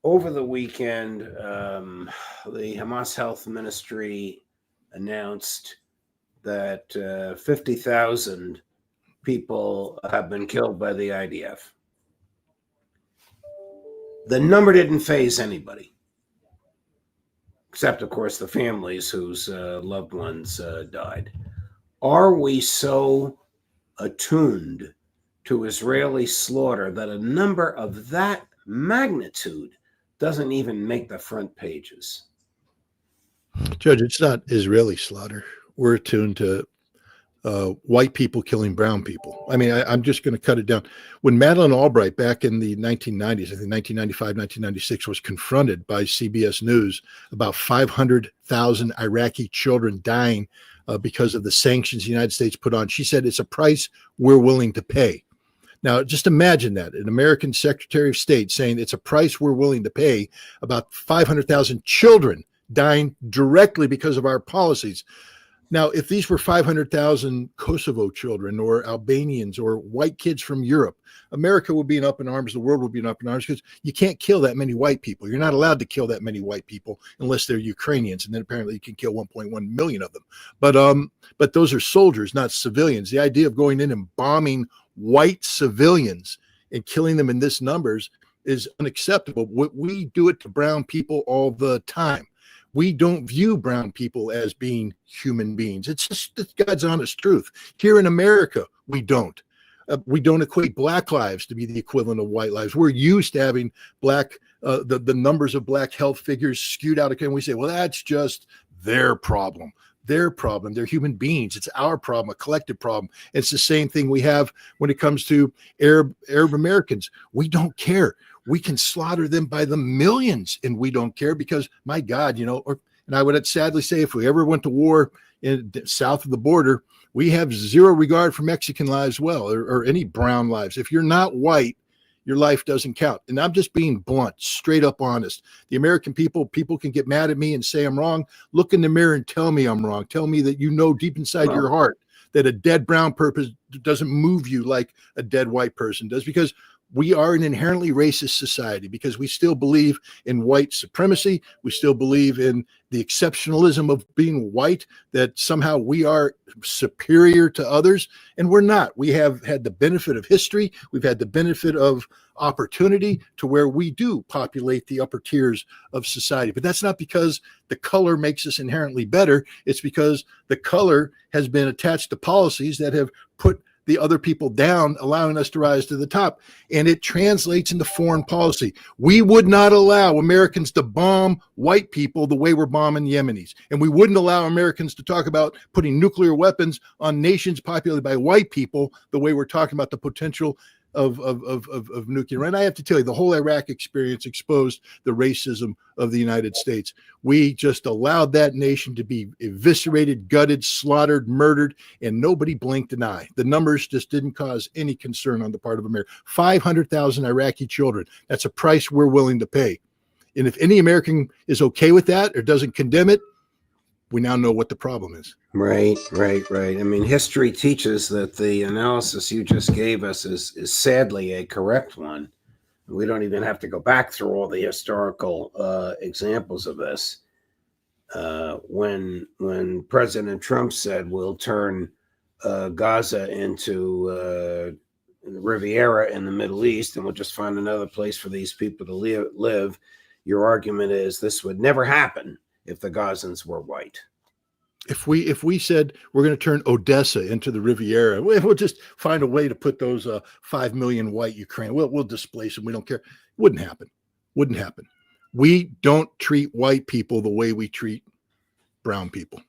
Over the weekend, the Hamas Health Ministry announced that 50,000 people have been killed by the IDF. The number didn't faze anybody, except, of course, the families whose loved ones died. Are we so attuned to Israeli slaughter that a number of that magnitude doesn't even make the front pages? Judge, it's not Israeli slaughter. We're attuned to white people killing brown people. I mean, I'm just going to cut it down. When Madeleine Albright back in the 1990s, I think 1995, 1996, was confronted by CBS News about 500,000 Iraqi children dying because of the sanctions the United States put on, she said it's a price we're willing to pay. Now, just imagine that, an American Secretary of State saying it's a price we're willing to pay, about 500,000 children dying directly because of our policies. Now, if these were 500,000 Kosovo children or Albanians or white kids from Europe, America would be up in arms, the world would be up in arms, because you can't kill that many white people. You're not allowed to kill that many white people unless they're Ukrainians, and then apparently you can kill 1.1 million of them. But those are soldiers, not civilians. The idea of going in and bombing white civilians and killing them in this numbers is unacceptable. We do it to brown people all the time. We don't view brown people as being human beings. It's just God's honest truth. Here in America, we don't. We don't equate black lives to be the equivalent of white lives. We're used to having the numbers of black health figures skewed out. And we say, well, that's just their problem. Their problem. They're human beings. It's our problem, a collective problem. It's the same thing we have when it comes to Arab Americans. We don't care. We can slaughter them by the millions, and we don't care because, my God, and I would sadly say if we ever went to war south of the border, we have zero regard for Mexican lives or any brown lives. If you're not white, your life doesn't count. And I'm just being blunt, straight up honest. The American people can get mad at me and say I'm wrong. Look in the mirror and tell me I'm wrong. Tell me that deep inside your heart that a dead brown person doesn't move you like a dead white person does, because we are an inherently racist society, because we still believe in white supremacy. We still believe in the exceptionalism of being white, that somehow we are superior to others, and we're not. We have had the benefit of history. We've had the benefit of opportunity to where we do populate the upper tiers of society. But that's not because the color makes us inherently better. It's because the color has been attached to policies that have put the other people down, allowing us to rise to the top. And it translates into foreign policy. We would not allow Americans to bomb white people the way we're bombing Yemenis. And we wouldn't allow Americans to talk about putting nuclear weapons on nations populated by white people the way we're talking about the potential of nuclear. And I have to tell you, the whole Iraq experience exposed the racism of the United States. We just allowed that nation to be eviscerated, gutted, slaughtered, murdered, and nobody blinked an eye. The numbers just didn't cause any concern on the part of America. 500,000 Iraqi children. That's a price we're willing to pay. And if any American is okay with that or doesn't condemn it, we now know what the problem is. Right. I mean, history teaches that the analysis you just gave us is sadly a correct one. We don't even have to go back through all the historical examples of this. When President Trump said we'll turn Gaza into Riviera in the Middle East, and we'll just find another place for these people to live, your argument is this would never happen if the Gazans were white. If we said we're going to turn Odessa into the Riviera, we'll just find a way to put those 5 million white Ukraine. We'll displace them. We don't care. Wouldn't happen. We don't treat white people the way we treat brown people.